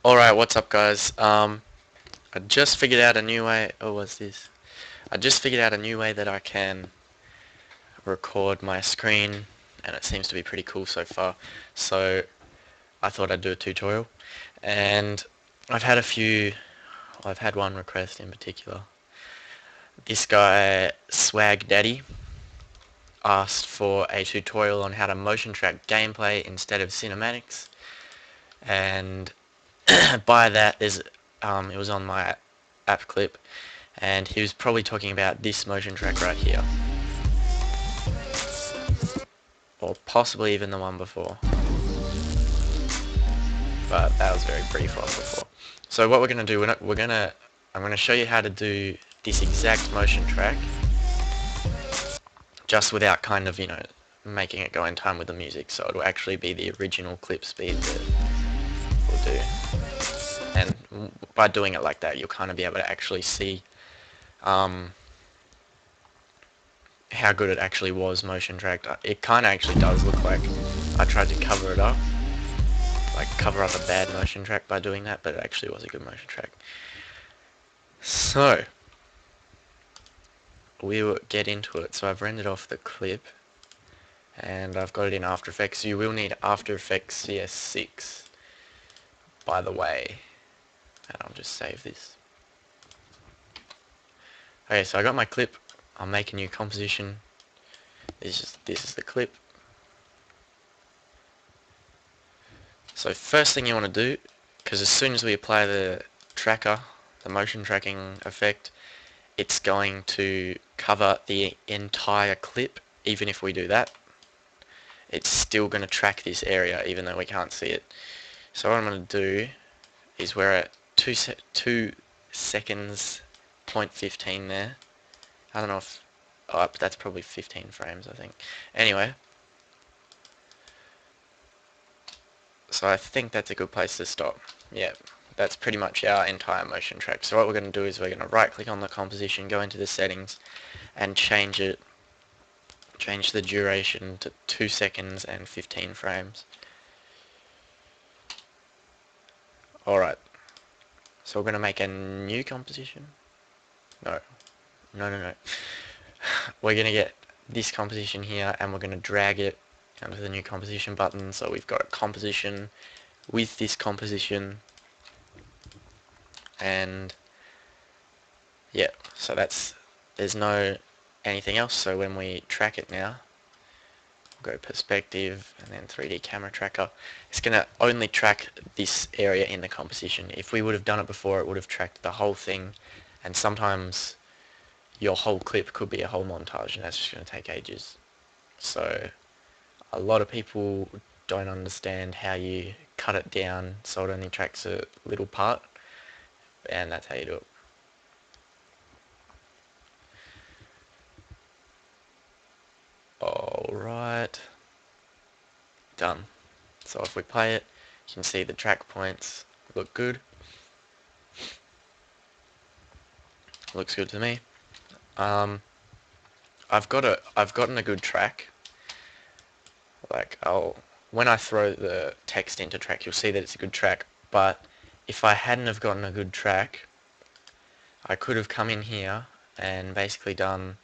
Alright, what's up guys? I just figured out a new way, oh what's this? I just figured out a new way that I can record my screen and it seems to be pretty cool so far. So I thought I'd do a tutorial and I've had a few, I've had one request in particular. This guy, Swag Daddy, asked for a tutorial on how to motion track gameplay instead of cinematics, and by that it was on my app clip, and he was probably talking about this motion track right here, or possibly even the one before, but that was very brief one before. So what we're gonna do, I'm gonna show you how to do this exact motion track, just without kind of, making it go in time with the music, so it'll actually be the original clip speed that we'll do. And by doing it like that, you'll kind of be able to actually see how good it actually was motion tracked. It kind of actually does look like I tried to cover it up, like cover up a bad motion track by doing that, but it actually was a good motion track. So we will get into it. So I've rendered off the clip and I've got it in After Effects. You will need After Effects CS6, by the way, and I'll just save this. Okay, so I got my clip. I'll make a new composition. This is the clip. So first thing you want to do, because as soon as we apply the tracker, the motion tracking effect, it's going to cover the entire clip. Even if we do that, it's still going to track this area even though we can't see it. So what I'm going to do is we're at 2 seconds, 0.15 there. I don't know if, oh, that's probably 15 frames I think. Anyway, so I think that's a good place to stop. Yeah, that's pretty much our entire motion track. So what we're going to do is we're going to right click on the composition, go into the settings and change the duration to 2 seconds and 15 frames. Alright, so we're going to make a new composition. No. We're going to get this composition here and we're going to drag it onto the new composition button. So we've got a composition with this composition, and yeah, so there's no anything else. So when we track it now, we'll go perspective and then 3D camera tracker. It's going to only track this area in the composition. If we would have done it before, it would have tracked the whole thing, and sometimes your whole clip could be a whole montage and that's just going to take ages. So a lot of people don't understand how you cut it down so it only tracks a little part, and that's how you do it. Alright, done. So if we play it, you can see the track points look good. Looks good to me. I've gotten a good track. Like when I throw the text into track, you'll see that it's a good track. But if I hadn't have gotten a good track, I could have come in here and basically done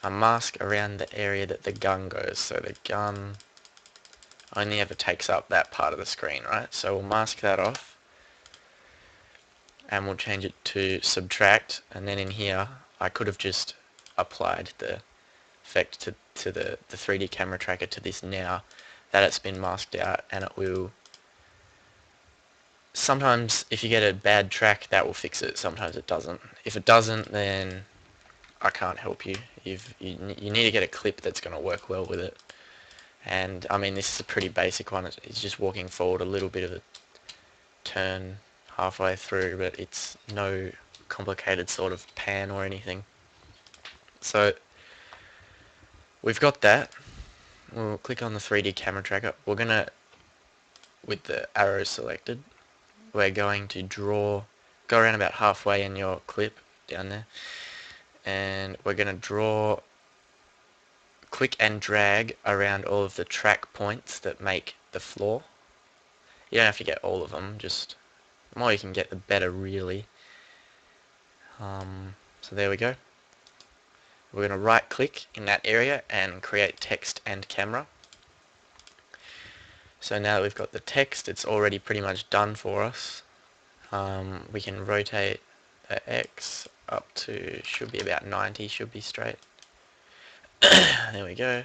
a mask around the area that the gun goes. So the gun only ever takes up that part of the screen, right? So we'll mask that off and we'll change it to subtract, and then in here I could have just applied the effect to the 3D camera tracker to this now that it's been masked out, and it will, sometimes if you get a bad track that will fix it, sometimes it doesn't. If it doesn't, then I can't help you. You need to get a clip that's going to work well with it. And I mean, this is a pretty basic one. It's just walking forward a little bit of a turn halfway through, but it's no complicated sort of pan or anything. So we've got that. We'll click on the 3D camera tracker. We're gonna, with the arrow selected, we're going to go around about halfway in your clip down there, and we're gonna click and drag around all of the track points that make the floor. You don't have to get all of them, just The more you can get, the better, really. So there we go. We're going to right click in that area and create text and camera. So now that we've got the text, it's already pretty much done for us. We can rotate the X up to, should be about 90, should be straight. There we go.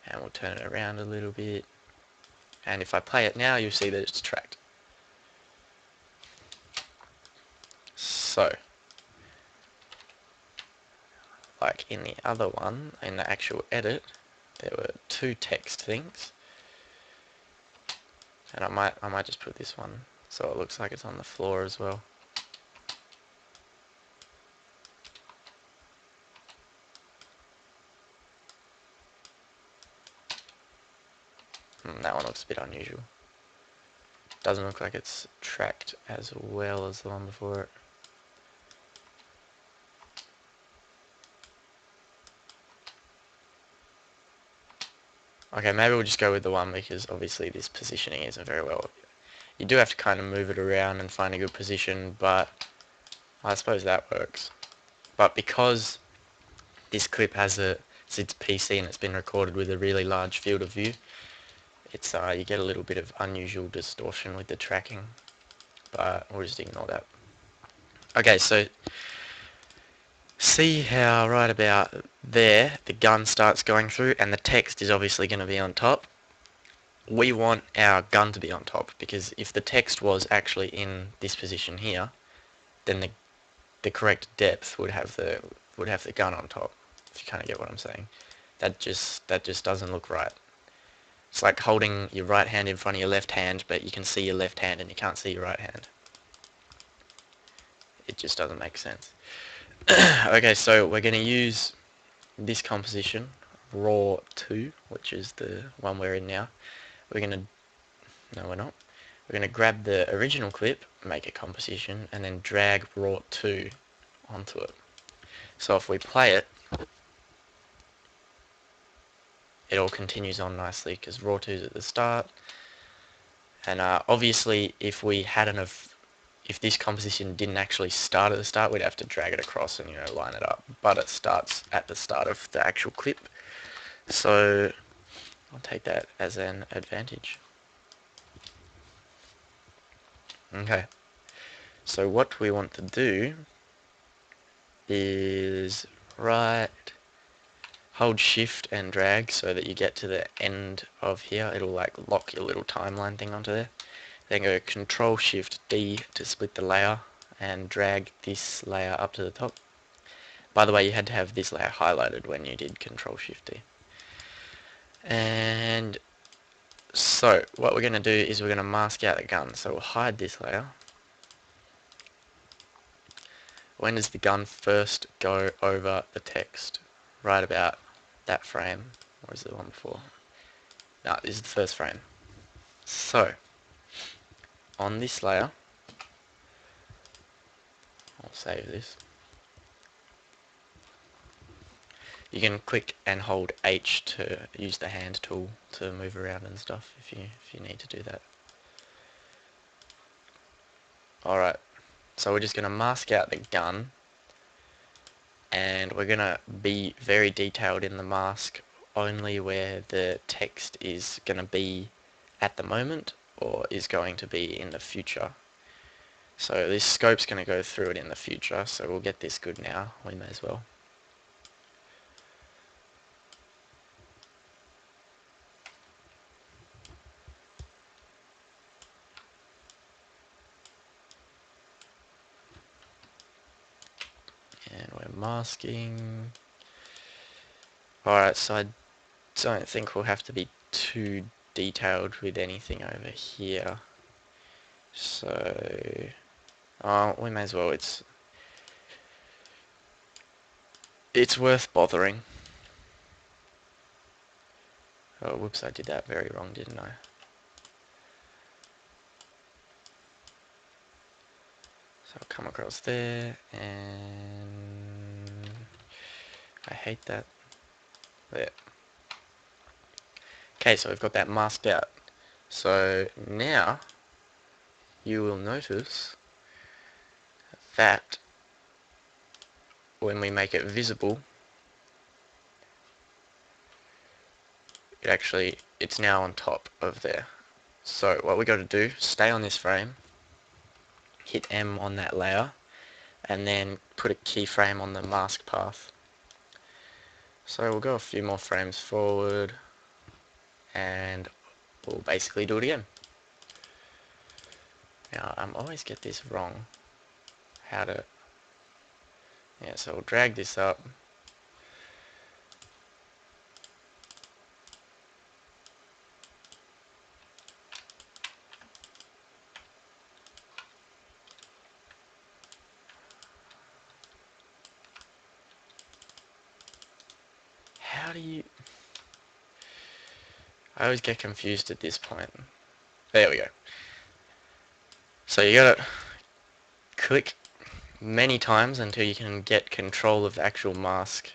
And we'll turn it around a little bit. And if I play it now, you'll see that it's tracked. So, like in the other one, in the actual edit, there were two text things. And I might just put this one so it looks like it's on the floor as well. That one looks a bit unusual. Doesn't look like it's tracked as well as the one before it. Okay, maybe we'll just go with the one because obviously this positioning isn't very well. You do have to kind of move it around and find a good position, but I suppose that works. But because this clip has it's PC and it's been recorded with a really large field of view, it's you get a little bit of unusual distortion with the tracking, but we'll just ignore that. Okay, so see how right about there the gun starts going through and the text is obviously going to be on top. We want our gun to be on top because if the text was actually in this position here, then the correct depth would have the gun on top. If you kind of get what I'm saying, that just doesn't look right. It's like holding your right hand in front of your left hand, but you can see your left hand and you can't see your right hand. It just doesn't make sense. Okay, so we're going to use this composition, raw 2, which is the one we're in now. We're going to, no we're not, we're going to grab the original clip, make a composition, and then drag raw 2 onto it. So if we play it, it all continues on nicely because raw 2 is at the start. And obviously if we hadn't if this composition didn't actually start at the start, we'd have to drag it across and line it up, but it starts at the start of the actual clip, so I'll take that as an advantage. Okay, so what we want to do is hold shift and drag so that you get to the end of here. It'll like lock your little timeline thing onto there. Then go Control Shift D to split the layer and drag this layer up to the top. By the way, you had to have this layer highlighted when you did Control Shift D. And so what we're going to do is we're going to mask out the gun. So we'll hide this layer. When does the gun first go over the text? Right about that frame. Or is it the one before? No, this is the first frame. So on this layer, I'll save this. You can click and hold H to use the hand tool to move around and stuff if you need to do that. Alright, so we're just going to mask out the gun and we're going to be very detailed in the mask only where the text is going to be at the moment or is going to be in the future. So this scope's going to go through it in the future, so we'll get this good now, we may as well. And we're masking. Alright, so I don't think we'll have to be too detailed with anything over here. So, we may as well. It's worth bothering. Oh, whoops, I did that very wrong, didn't I? So I'll come across there, and I hate that. There. Okay, so we've got that masked out. So now you will notice that when we make it visible, it's now on top of there. So what we got to do, stay on this frame, hit M on that layer, and then put a keyframe on the mask path. So we'll go a few more frames forward, and we'll basically do it again. Now I always get this wrong. So we'll drag this up. I always get confused at this point. There we go. So you gotta click many times until you can get control of the actual mask,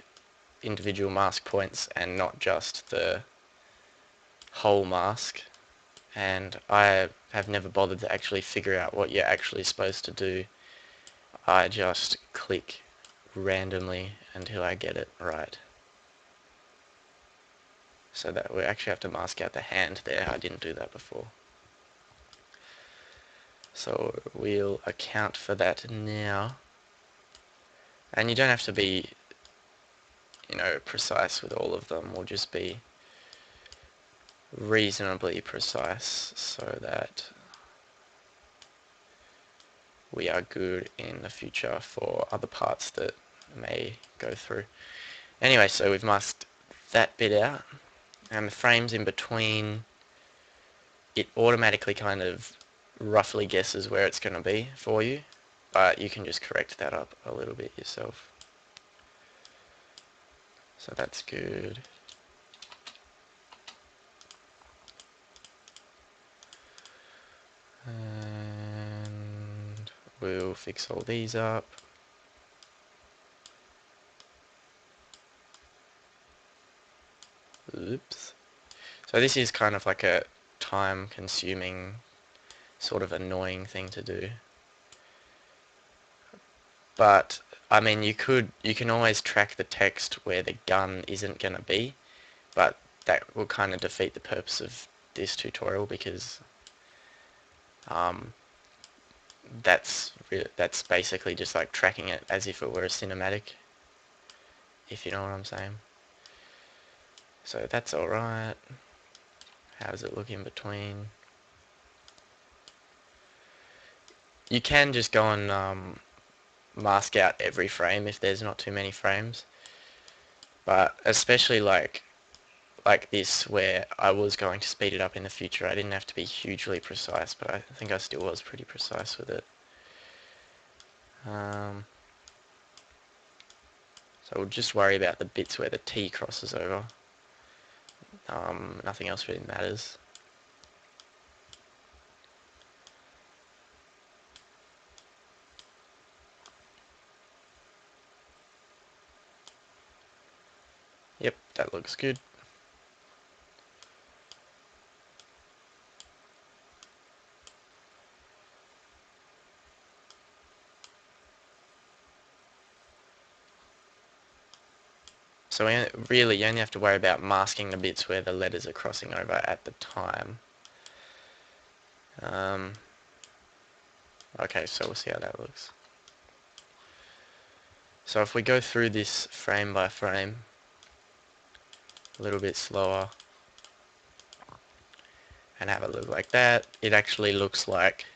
individual mask points, and not just the whole mask. And I have never bothered to actually figure out what you're actually supposed to do. I just click randomly until I get it right. So that we actually have to mask out the hand there. I didn't do that before. So we'll account for that now. And you don't have to be, precise with all of them. We'll just be reasonably precise so that we are good in the future for other parts that may go through. Anyway, so we've masked that bit out, and the frames in between, it automatically kind of roughly guesses where it's going to be for you, but you can just correct that up a little bit yourself. So that's good. And we'll fix all these up. Oops. So this is kind of like a time-consuming, sort of annoying thing to do. But I mean, you can always track the text where the gun isn't going to be, but that will kind of defeat the purpose of this tutorial because that's basically just like tracking it as if it were a cinematic, if you know what I'm saying. So that's alright. How does it look in between? You can just go and mask out every frame if there's not too many frames, but especially like this where I was going to speed it up in the future, I didn't have to be hugely precise, but I think I still was pretty precise with it. So we'll just worry about the bits where the T crosses over. Nothing else really matters. Yep, that looks good. So really, you only have to worry about masking the bits where the letters are crossing over at the time. Okay, so we'll see how that looks. So if we go through this frame by frame, a little bit slower, and have a look like that, it actually looks like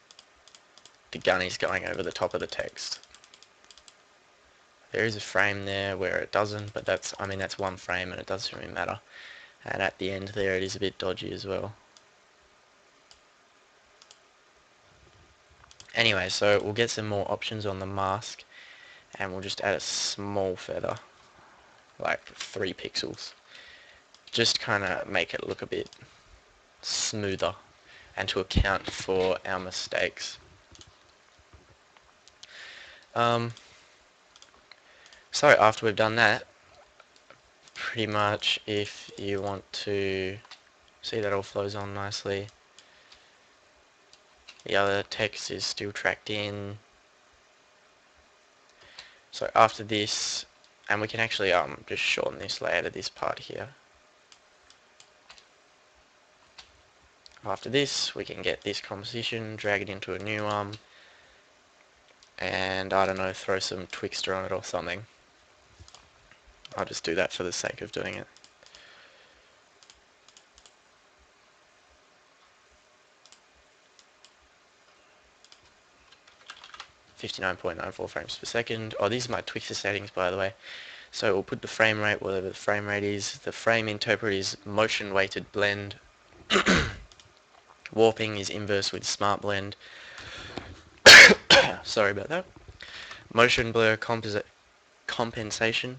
the gun is going over the top of the text. There is a frame there where it doesn't, but that's one frame and it doesn't really matter. And at the end there it is a bit dodgy as well. Anyway, so we'll get some more options on the mask, and we'll just add a small feather, like 3 pixels. Just kind of make it look a bit smoother and to account for our mistakes. So after we've done that, pretty much if you want to see that all flows on nicely, the other text is still tracked in, So after this, and we can actually just shorten this layout of this part here. After this, we can get this composition, drag it into a new and I don't know, throw some Twixtor on it or something. I'll just do that for the sake of doing it. .94 frames per second. Oh, these are my Twixtor settings, by the way. So we'll put the frame rate, whatever the frame rate is. The frame interpret is motion weighted blend. Warping is inverse with smart blend. Sorry about that. Motion blur compensation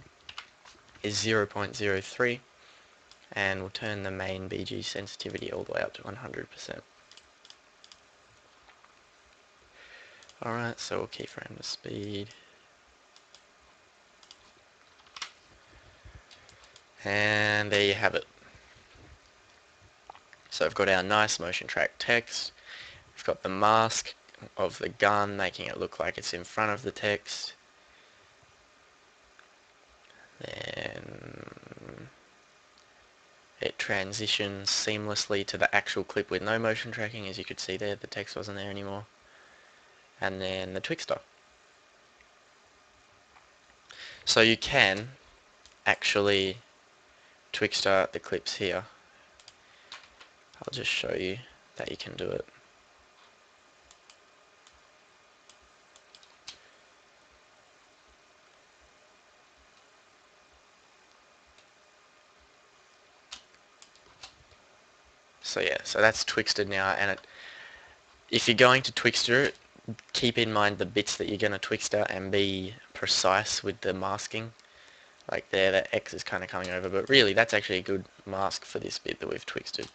is 0.03, and we'll turn the main BG sensitivity all the way up to 100%. Alright, so we'll keyframe the speed. And there you have it. So we've got our nice motion track text. We've got the mask of the gun making it look like it's in front of the text. Then it transitions seamlessly to the actual clip with no motion tracking. As you could see there, the text wasn't there anymore. And then the Twixtor. So you can actually Twixtor the clips here. I'll just show you that you can do it. So yeah, so that's Twixtored now, and if you're going to Twixtor it, keep in mind the bits that you're going to Twixtor and be precise with the masking. Like there, that X is kind of coming over, but really that's actually a good mask for this bit that we've Twixtored.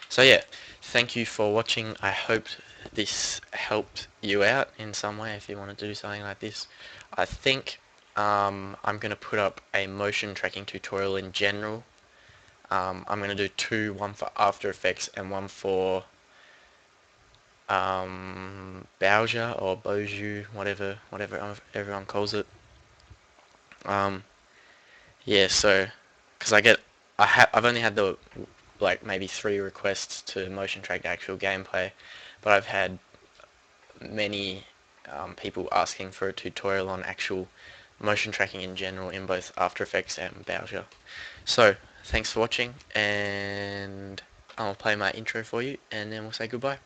So yeah, thank you for watching. I hope this helped you out in some way if you want to do something like this. I think I'm going to put up a motion tracking tutorial in general. I'm going to do two, one for After Effects and one for Bowser or Boju, whatever everyone calls it. Yeah, so because I've only had the like maybe 3 requests to motion track the actual gameplay, but I've had many people asking for a tutorial on actual motion tracking in general in both After Effects and Bowser. So thanks for watching, and I'll play my intro for you and then we'll say goodbye.